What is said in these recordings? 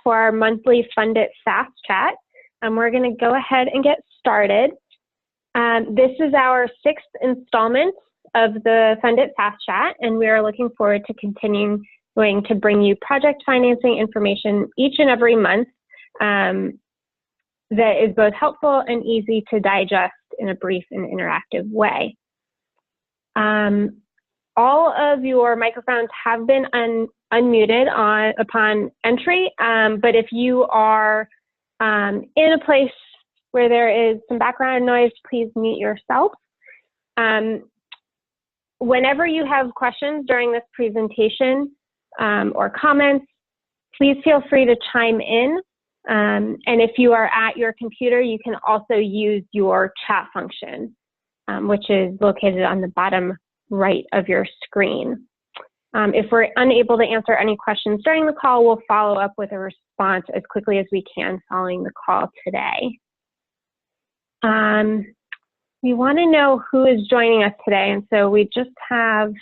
for our monthly Fund It Fast Chat. We're going to go ahead and get started. This is our 6th installment of the Fund It Fast Chat, and we are looking forward to continuing to bring you project financing information each and every month that is both helpful and easy to digest in a brief and interactive way. All of your microphones have been unmuted upon entry, but if you are in a place where there is some background noise, please mute yourself. Whenever you have questions during this presentation or comments, please feel free to chime in. And if you are at your computer, you can also use your chat function, which is located on the bottom right of your screen. If we're unable to answer any questions during the call, we'll follow up with a response as quickly as we can following the call today. We want to know who is joining us today, and so we just have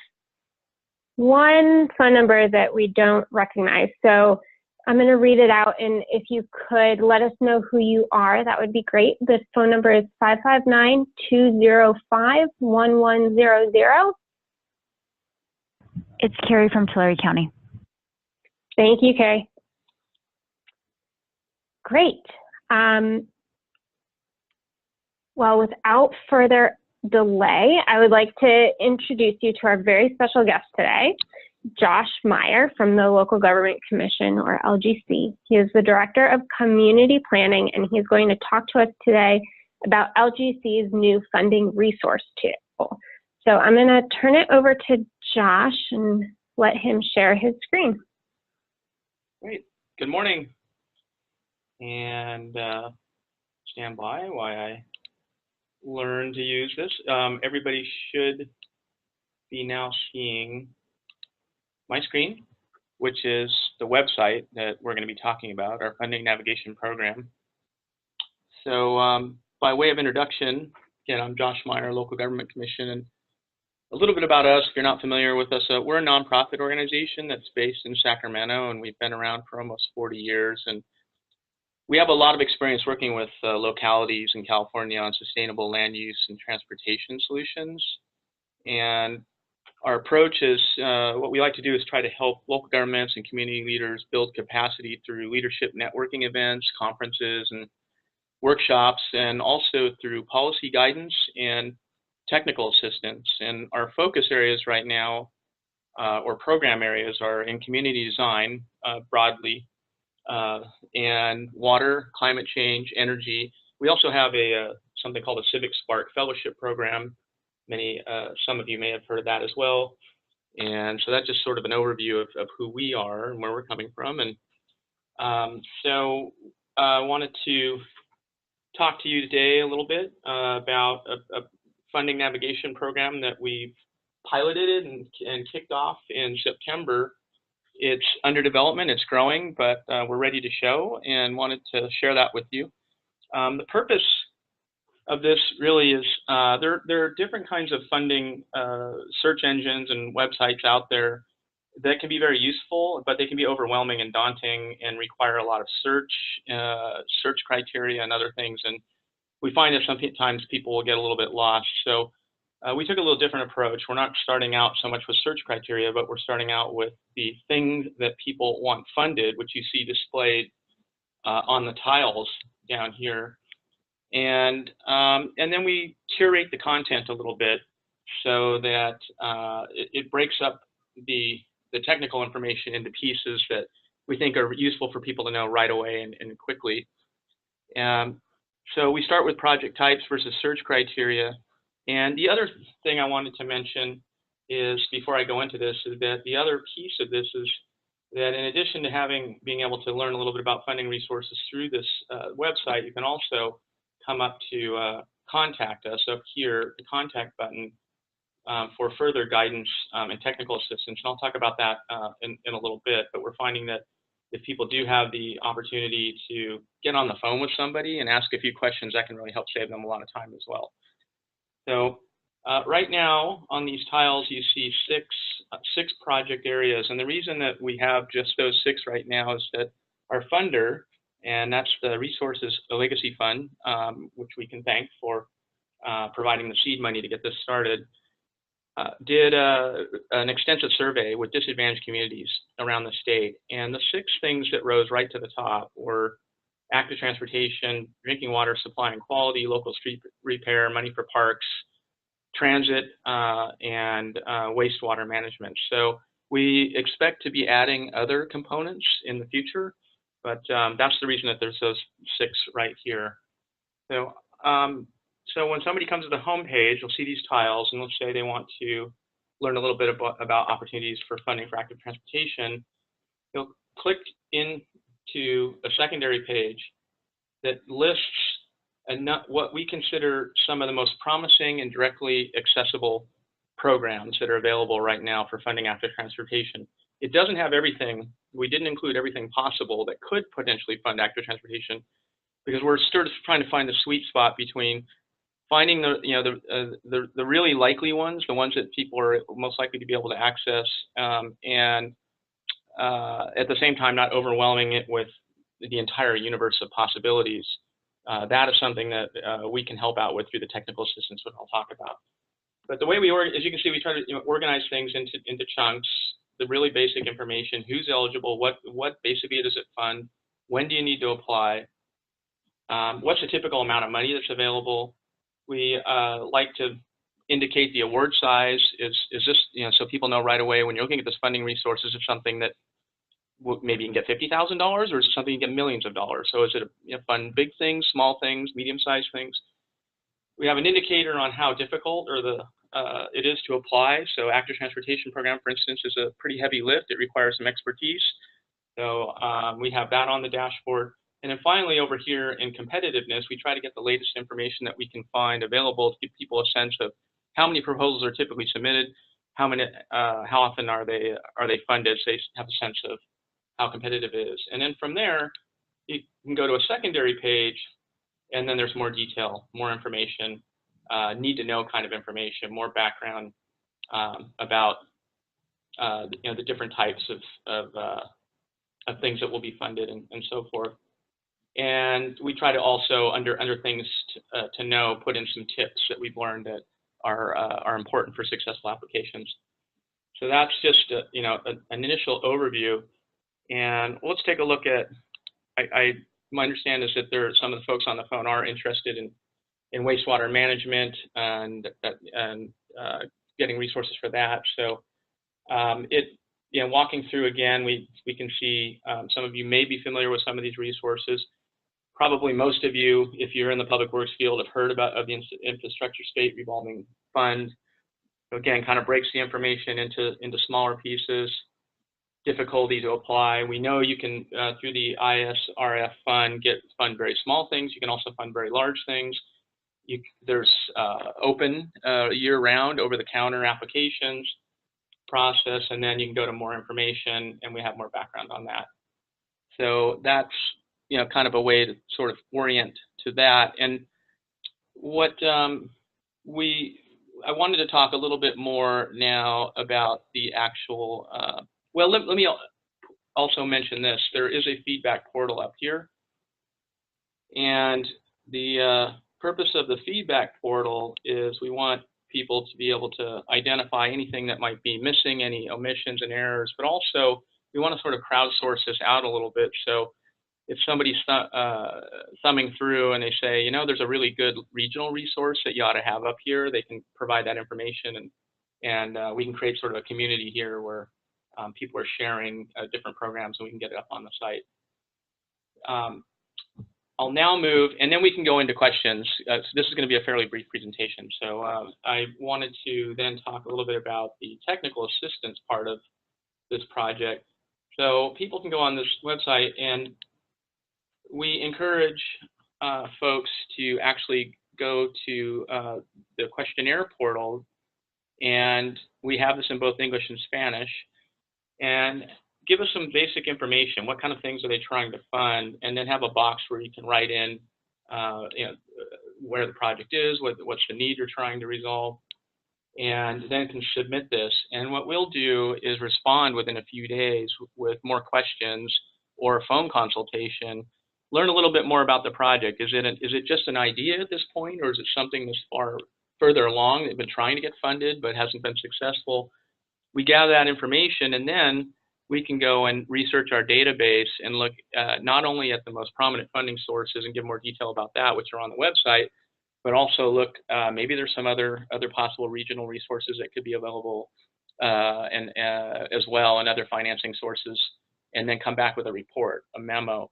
one phone number that we don't recognize. So I'm going to read it out, and if you could let us know who you are, that would be great. The phone number is 559-205-1100. It's Carrie from Tulare County. Thank you, Carrie. Great. Well, without further delay, I would like to introduce you to our very special guest today, Josh Meyer from the Local Government Commission, or LGC. He is the Director of Community Planning, and he's going to talk to us today about LGC's new funding resource tool. So I'm going to turn it over to Josh and let him share his screen. Great. Good morning. And stand by while I learn to use this. Everybody should be now seeing my screen, which is the website that we're going to be talking about, our funding navigation program. So by way of introduction, again, I'm Josh Meyer, Local Government Commission, and a little bit about us, if you're not familiar with us, we're a nonprofit organization that's based in Sacramento, and we've been around for almost 40 years. And we have a lot of experience working with localities in California on sustainable land use and transportation solutions. And our approach is, what we like to do is try to help local governments and community leaders build capacity through leadership networking events, conferences, and workshops, and also through policy guidance and technical assistance. And our focus areas right now, or program areas, are in community design broadly, and water, climate change, energy. We also have something called a Civic Spark Fellowship Program. Some of you may have heard of that as well. And so that's just sort of an overview of who we are and where we're coming from. And so I wanted to talk to you today a little bit about a funding navigation program that we've piloted and kicked off in September. It's under development, it's growing, but we're ready to show and wanted to share that with you. The purpose of this really is, there are different kinds of funding search engines and websites out there that can be very useful, but they can be overwhelming and daunting and require a lot of search criteria and other things. And we find that sometimes people will get a little bit lost. So we took a little different approach. We're not starting out so much with search criteria, but we're starting out with the things that people want funded, which you see displayed on the tiles down here. And then we curate the content a little bit so that it breaks up the technical information into pieces that we think are useful for people to know right away and quickly. So we start with project types versus search criteria. And the other thing I wanted to mention is, before I go into this, is that the other piece of this is that in addition to being able to learn a little bit about funding resources through this website, you can also come up to contact us up here, the contact button, for further guidance and technical assistance. And I'll talk about that in a little bit, but we're finding that if people do have the opportunity to get on the phone with somebody and ask a few questions, that can really help save them a lot of time as well. So right now on these tiles, you see six project areas. And the reason that we have just those 6 right now is that our funder, and that's the Resources Legacy Fund, which we can thank for providing the seed money to get this started, did an extensive survey with disadvantaged communities around the state. And the 6 things that rose right to the top were active transportation, drinking water supply and quality, local street repair, money for parks, transit, and wastewater management. So we expect to be adding other components in the future, but that's the reason that there's those 6 right here. So, so when somebody comes to the home page, you'll see these tiles, and let's say they want to learn a little bit about opportunities for funding for active transportation. You'll click into a secondary page that lists what we consider some of the most promising and directly accessible programs that are available right now for funding active transportation. It doesn't have everything. We didn't include everything possible that could potentially fund active transportation, because we're sort of trying to find the sweet spot between finding the really likely ones, the ones that people are most likely to be able to access, and at the same time not overwhelming it with the entire universe of possibilities. That is something that we can help out with through the technical assistance, which I'll talk about. But the way we as you can see, we try to organize things into chunks. The really basic information: who's eligible, what basically does it fund, when do you need to apply, what's the typical amount of money that's available. We like to indicate the award size. Is this, so people know right away when you're looking at this funding resource, is it something that maybe you can get $50,000, or is it something you can get millions of dollars? So is it fund big things, small things, medium-sized things? We have an indicator on how difficult it is to apply. So active transportation program, for instance, is a pretty heavy lift. It requires some expertise. So we have that on the dashboard. And then finally, over here in competitiveness, we try to get the latest information that we can find available to give people a sense of how many proposals are typically submitted, how often are they funded, so they have a sense of how competitive it is. And then from there, you can go to a secondary page, and then there's more detail, more information, need to know kind of information, more background about the different types of things that will be funded and so forth. And we try to also, under things to know, put in some tips that we've learned that are important for successful applications. So that's just an initial overview. And let's take a look at. My understand is that some of the folks on the phone are interested in wastewater management and getting resources for that. So walking through again, we can see some of you may be familiar with some of these resources. Probably most of you, if you're in the public works field, have heard of the Infrastructure State Revolving Fund. Again, kind of breaks the information into smaller pieces. Difficulty to apply. We know you can, through the ISRF fund, fund very small things. You can also fund very large things. There's open year-round, over-the-counter applications process, and then you can go to more information, and we have more background on that. So that's kind of a way to sort of orient to that. And what I wanted to talk a little bit more now about the actual. Well, let me also mention this. There is a feedback portal up here. And the purpose of the feedback portal is we want people to be able to identify anything that might be missing, any omissions and errors, but also we want to sort of crowdsource this out a little bit. So if somebody's thumbing through and they say, there's a really good regional resource that you ought to have up here, they can provide that information, and we can create sort of a community here where people are sharing different programs, and we can get it up on the site. I'll now move, and then we can go into questions. So this is going to be a fairly brief presentation. So I wanted to then talk a little bit about the technical assistance part of this project. So people can go on this website, and we encourage folks to actually go to the questionnaire portal, and we have this in both English and Spanish, and give us some basic information. What kind of things are they trying to fund? And then have a box where you can write in where the project is, what's the need you're trying to resolve, and then can submit this. And what we'll do is respond within a few days with more questions or a phone consultation, learn a little bit more about the project. Is it just an idea at this point, or is it something that's far further along? They've been trying to get funded but hasn't been successful. We gather that information, and then we can go and research our database and look not only at the most prominent funding sources and give more detail about that, which are on the website, but also look, maybe there's some other possible regional resources that could be available as well, and other financing sources, and then come back with a report, a memo.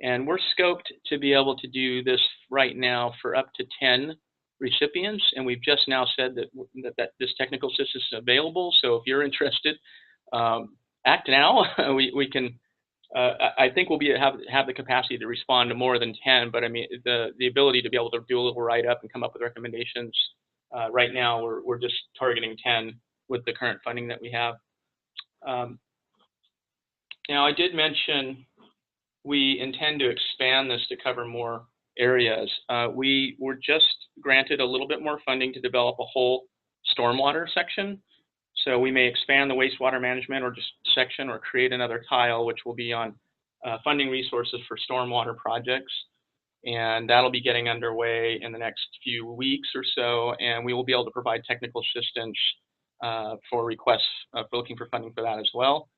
And we're scoped to be able to do this right now for up to 10 recipients, and we've just now said that this technical assistance is available. So if you're interested, act now. we can. I think we'll have the capacity to respond to more than 10, but I mean the ability to be able to do a little write-up and come up with recommendations. Right now, we're just targeting 10 with the current funding that we have. Now, I did mention we intend to expand this to cover more areas. We were just granted a little bit more funding to develop a whole stormwater section. So we may expand the wastewater management or just section, or create another tile, which will be on funding resources for stormwater projects. And that'll be getting underway in the next few weeks or so. And we will be able to provide technical assistance for requests for looking for funding for that as well.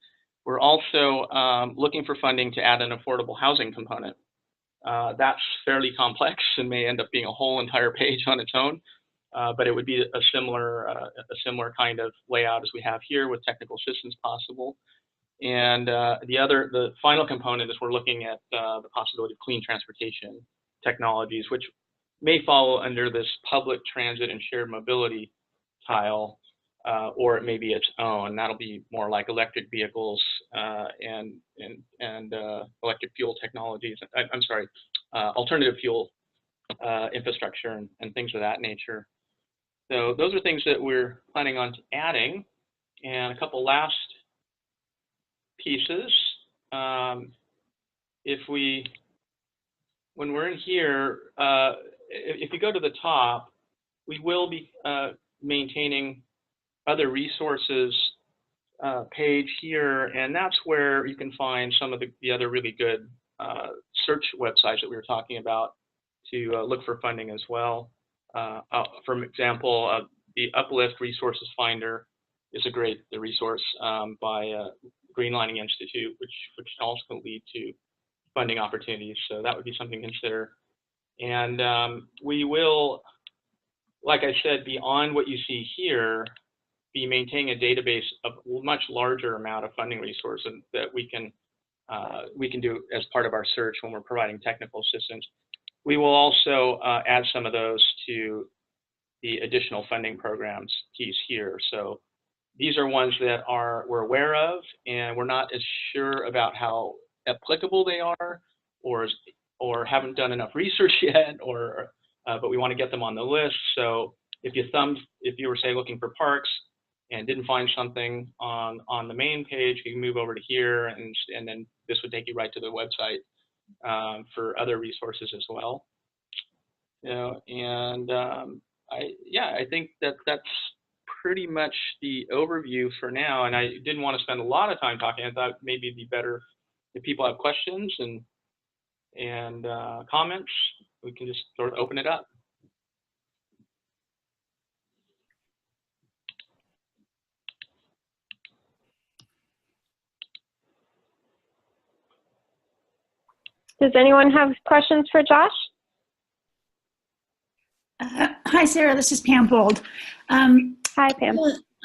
We're also looking for funding to add an affordable housing component. That's fairly complex and may end up being a whole entire page on its own. But it would be a similar kind of layout as we have here, with technical assistance possible. And the final component is we're looking at the possibility of clean transportation technologies, which may fall under this public transit and shared mobility tile, or it may be its own. That'll be more like electric vehicles and electric fuel technologies. I'm sorry, alternative fuel infrastructure and things of that nature. So those are things that we're planning on adding. And a couple last pieces. When we're in here, if you go to the top, we will be maintaining other resources page here, and that's where you can find some of the other really good search websites that we were talking about to look for funding as well. For example, the Uplift Resources Finder is a great resource by Greenlining Institute, which can also lead to funding opportunities. So that would be something to consider. And we will, like I said, beyond what you see here, be maintaining a database of a much larger amount of funding resources that we can do as part of our search when we're providing technical assistance. We will also add some of those to the additional funding programs piece here. So these are ones that we're aware of, and we're not as sure about how applicable they are, or haven't done enough research yet, but we want to get them on the list. So if you were, say, looking for parks and didn't find something on the main page, you can move over to here, and then this would take you right to the website for other resources as well. I think that's pretty much the overview for now. And I didn't want to spend a lot of time talking. I thought maybe it'd be better if people have questions and comments, we can just sort of open it up. Does anyone have questions for Josh? Hi, Sarah. This is Pam Bold. Hi, Pam.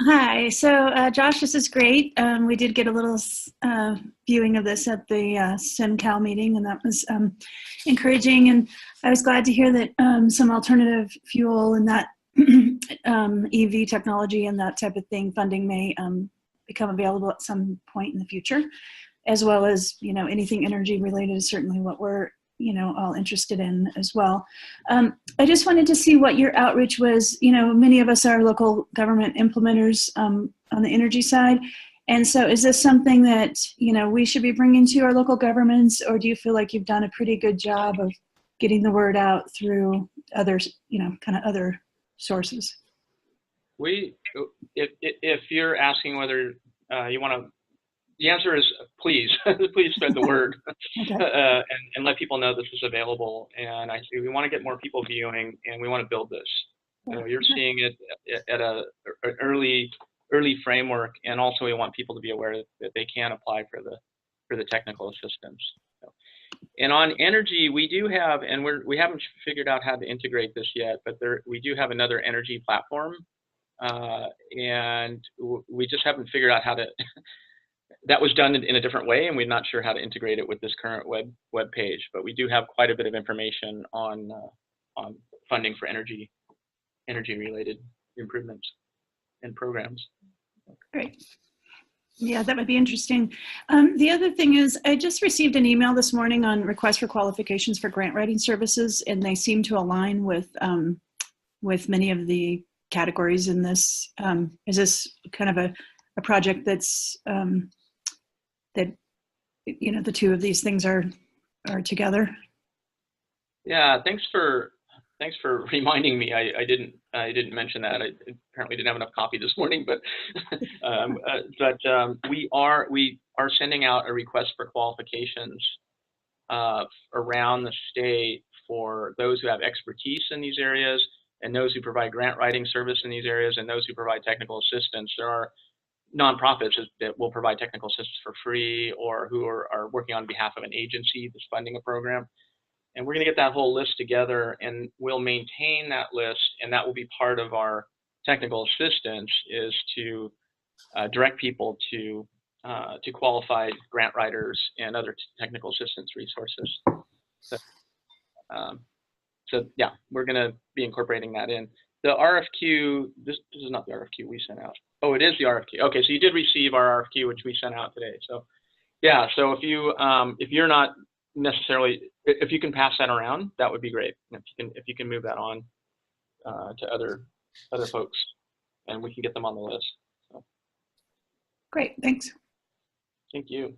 Hi. So, Josh, this is great. We did get a little viewing of this at the SimCal meeting, and that was encouraging. And I was glad to hear that some alternative fuel and that EV technology and that type of thing funding may become available at some point in the future, as well as, anything energy related is certainly what we're all interested in as well. I just wanted to see what your outreach was. Many of us are local government implementers on the energy side. And so is this something that, we should be bringing to our local governments, or do you feel like you've done a pretty good job of getting the word out through others, kind of other sources? If you're asking whether you want to the answer is please, please spread the word. Okay. And let people know this is available. And we want to get more people viewing, and we want to build this. You're seeing it at an early framework, and also we want people to be aware that they can apply for the technical assistance. And on energy, we do have, and we haven't figured out how to integrate this yet, but we do have another energy platform, and we just haven't figured out how to. That was done in a different way, and we're not sure how to integrate it with this current web page. But we do have quite a bit of information on funding for energy-related improvements and programs. Great. Yeah, that would be interesting. The other thing is, I just received an email this morning on requests for qualifications for grant writing services, and they seem to align with many of the categories in this. Is this kind of a project that's that, you know, the two of these things are together? Yeah, thanks for reminding me. I didn't mention that. I apparently didn't have enough coffee this morning, but we are sending out a request for qualifications around the state for those who have expertise in these areas, and those who provide grant writing service in these areas, and those who provide technical assistance. There are nonprofits that will provide technical assistance for free, or who are working on behalf of an agency that's funding a program. And we're going to get that whole list together, and we'll maintain that list, and that will be part of our technical assistance, is to direct people to qualified grant writers and other technical assistance resources. So yeah, we're going to be incorporating that in. The RFQ, this is not the RFQ we sent out. Oh, it is the RFQ. Okay, so you did receive our RFQ, which we sent out today. So yeah, so if you're not necessarily, if you can pass that around, that would be great. If you can move that on to other folks, and we can get them on the list. So. Great, thanks. Thank you.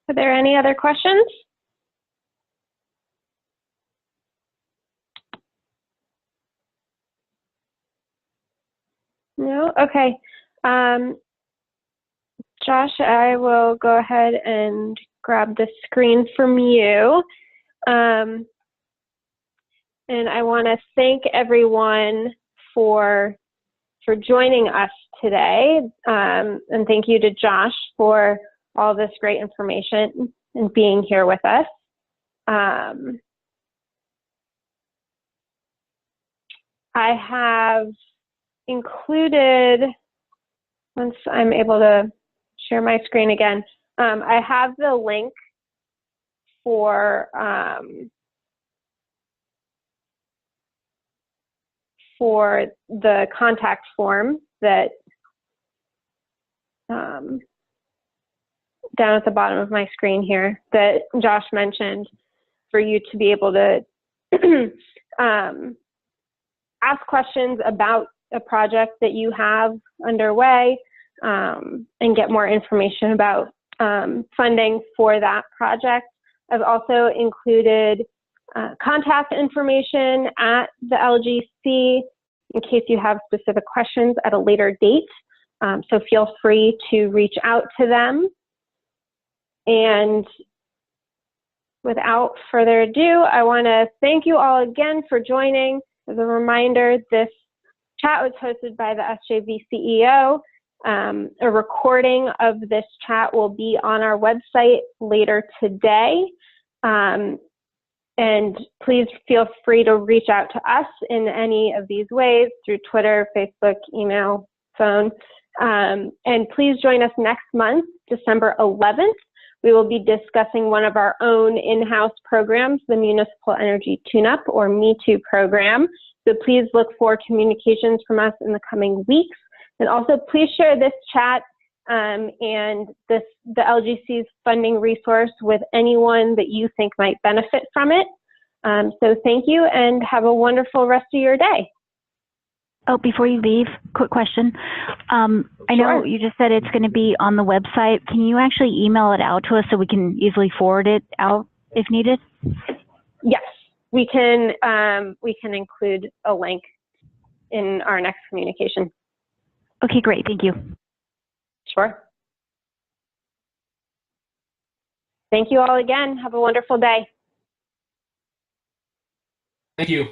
Are there any other questions? No? Okay. Josh, I will go ahead and grab the screen from you. And I want to thank everyone for joining us today. And thank you to Josh for all this great information and being here with us. I have included, once I'm able to share my screen again, I have the link for the contact form that down at the bottom of my screen here that Josh mentioned, for you to be able to ask questions about a project that you have underway, and get more information about funding for that project. I've also included contact information at the LGC in case you have specific questions at a later date. So feel free to reach out to them. And without further ado, I want to thank you all again for joining. As a reminder, this chat was hosted by the SJV CEO. A recording of this chat will be on our website later today. And please feel free to reach out to us in any of these ways through Twitter, Facebook, email, phone. And please join us next month, December 11th. We will be discussing one of our own in-house programs, the Municipal Energy Tune-Up, or Me2 program. So please look for communications from us in the coming weeks. And also please share this chat and the LGC's funding resource with anyone that you think might benefit from it. So thank you, and have a wonderful rest of your day. Oh, before you leave, quick question. I know you just said it's going to be on the website. Can you actually email it out to us so we can easily forward it out if needed? Yes. we can include a link in our next communication. Okay, great. Thank you. Sure. Thank you all again. Have a wonderful day. Thank you.